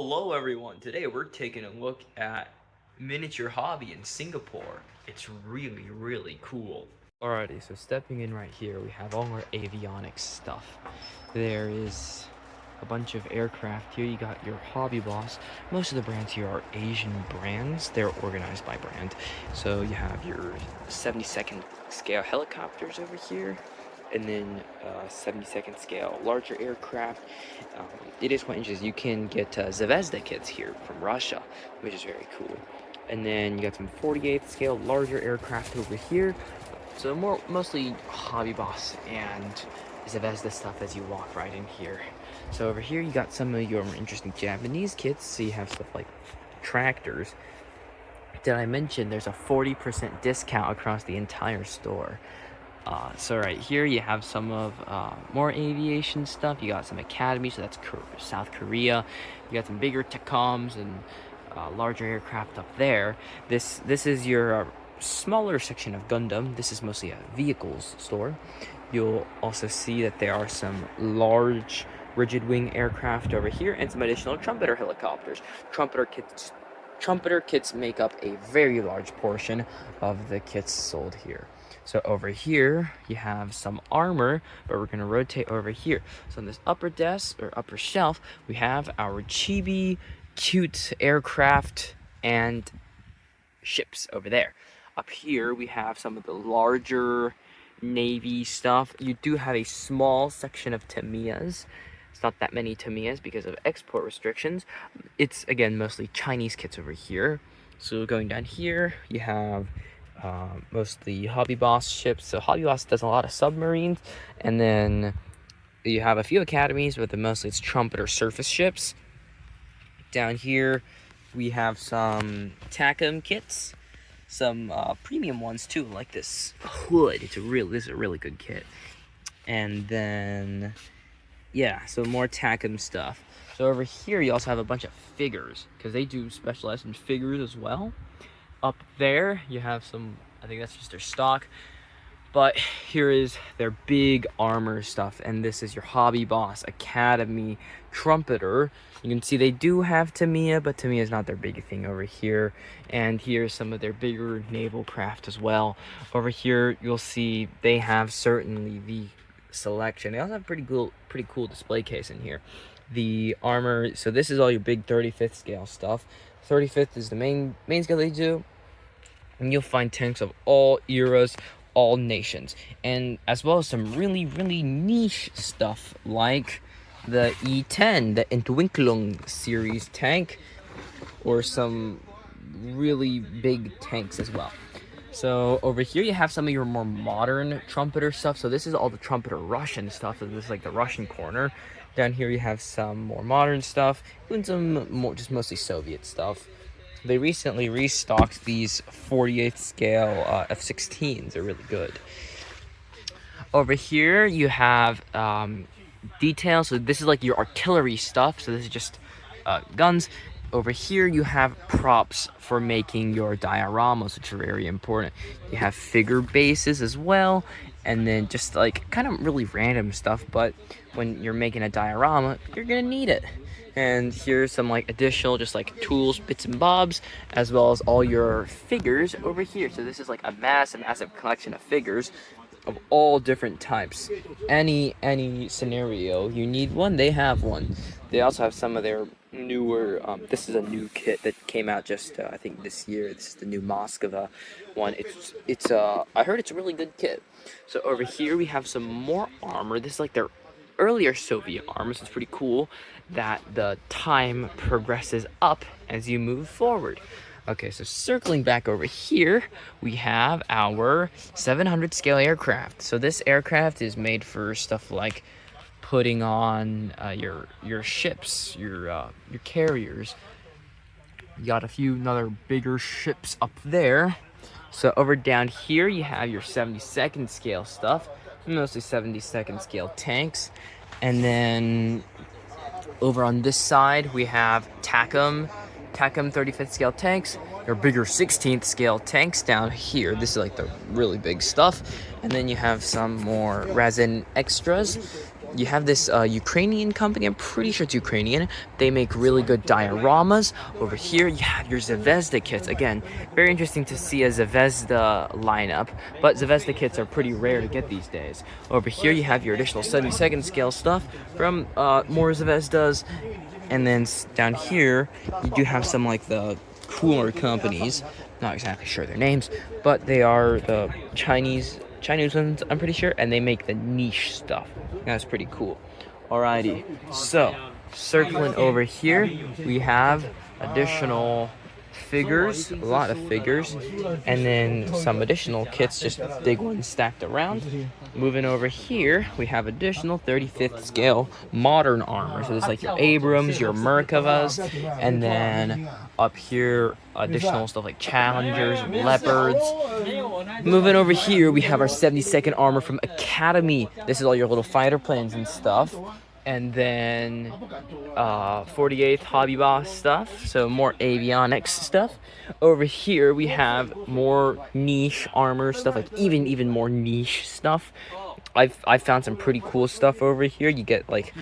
Hello everyone, today we're taking a look at miniature hobby in Singapore. It's really cool. Alrighty, so stepping in right here, we have all our avionics stuff. There is a bunch of aircraft here. You got your Hobby Boss. Most of the brands here are Asian brands. They're organized by brand. So you have your 72nd scale helicopters over here, and then 72nd scale larger aircraft. It is quite interesting. You can get Zvezda kits here from Russia, which is very cool. And then you got some 48th scale larger aircraft over here. So mostly Hobby Boss and Zvezda stuff as you walk right in here. So over here you got some of your more interesting Japanese kits. So you have stuff like tractors. Did I mention there's a 40% discount across the entire store? So right here you have some of more aviation stuff. You got some Academy, so that's South Korea. You got some bigger Tacoms and larger aircraft up there. This is your smaller section of Gundam. This is mostly a vehicles store. You'll also see that there are some large rigid wing aircraft over here and some additional trumpeter helicopters. Trumpeter kits make up a very large portion of the kits sold here. So over here you have some armor, but we're gonna rotate over here. So on this upper desk or upper shelf, we have our chibi cute aircraft and ships over there. Up here we have some of the larger Navy stuff. You do have a small section of Tamiyas. It's not that many Tamiyas because of export restrictions. It's again mostly Chinese kits over here. So going down here you have mostly Hobby Boss ships. So Hobby Boss does a lot of submarines, and then you have a few academies, but mostly it's trumpeter surface ships. Down here we have some TACOM kits, some premium ones too, like this hood. This is a really good kit. And then yeah, so more TACOM stuff. So over here you also have a bunch of figures, because they do specialize in figures as well. Up there you have some, I think that's just their stock, but here is their big armor stuff, and this is your Hobby Boss Academy trumpeter. You can see they do have Tamiya, but Tamiya is not their big thing over here. And here's some of their bigger naval craft as well. Over here you'll see they have certainly the selection. They also have pretty cool display case in here. The armor, so this is all your big 35th scale stuff. 35th is the main scale they do, and you'll find tanks of all eras, all nations, and as well as some really niche stuff like the E10, the Entwicklung series tank, or some really big tanks as well. So over here you have some of your more modern trumpeter stuff. So this is all the trumpeter Russian stuff. So this is like the Russian corner. Down here you have some more modern stuff, and some more just mostly Soviet stuff. They recently restocked these 48th scale F-16s. They're really good. Over here you have details. So this is like your artillery stuff. So this is just guns. Over here you have props for making your dioramas, which are very important. You have figure bases as well, and then just like kind of really random stuff, but when you're making a diorama you're gonna need it. And here's some like additional just like tools, bits and bobs, as well as all your figures over here. So this is like a massive collection of figures of all different types. Any scenario you need one, they have one. They also have some of their newer, this is a new kit that came out just I think this year. This is the new Moscow one. It's I heard it's a really good kit. So over here we have some more armor. This is like their earlier Soviet armor, so it's pretty cool that the time progresses up as you move forward. Okay, so circling back over here, we have our 700 scale aircraft. So this aircraft is made for stuff like putting on your ships, your carriers. You got a few other bigger ships up there. So over down here you have your 72nd scale stuff, mostly 72nd scale tanks. And then over on this side we have TACOM 35th scale tanks, your bigger 16th scale tanks down here. This is like the really big stuff. And then you have some more resin extras. you have this Ukrainian company. I'm pretty sure it's Ukrainian. They make really good dioramas. Over here, you have your Zvezda kits. Again, very interesting to see a Zvezda lineup, but Zvezda kits are pretty rare to get these days. Over here, you have your additional 72nd scale stuff from more Zvezdas. And then down here, you do have some like the cooler companies. Not exactly sure their names, but they are the Chinese ones, I'm pretty sure, and they make the niche stuff. That's pretty cool. Alrighty, so circling over here, we have additional figures, a lot of figures, and then some additional kits, just big ones stacked around. Moving over here, we have additional 35th scale modern armor. So there's like your Abrams, your Merkavas, and then up here, additional stuff like Challengers, Leopards. Moving over here, we have our 72nd armor from Academy. This is all your little fighter planes and stuff. And then 48th Hobby Boss stuff, so more avionics stuff. Over here we have more niche armor stuff, like even more niche stuff. I've found some pretty cool stuff over here. You get like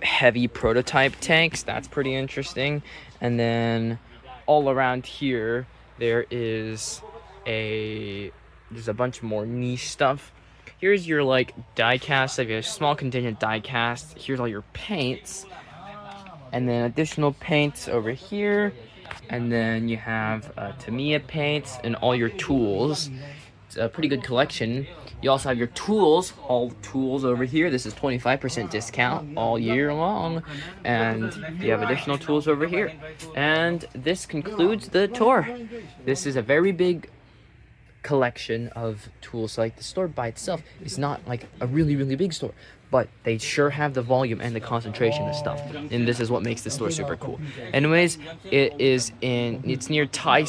heavy prototype tanks, that's pretty interesting. And then all around here there's a bunch more niche stuff. Here's your like die cast, like a small contingent die cast. Here's all your paints, and then additional paints over here, and then you have Tamiya paints and all your tools. It's a pretty good collection. You also have your tools, all tools over here. This is 25% discount all year long, and you have additional tools over here. And this concludes the tour. This is a very big collection of tools. Like the store by itself is not like a really big store, but they sure have the volume and the concentration of stuff, and this is what makes the store super cool. Anyways, it's near Tai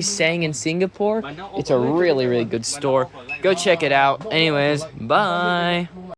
Sang in Singapore. It's a really good store. Go check it out. Anyways, bye.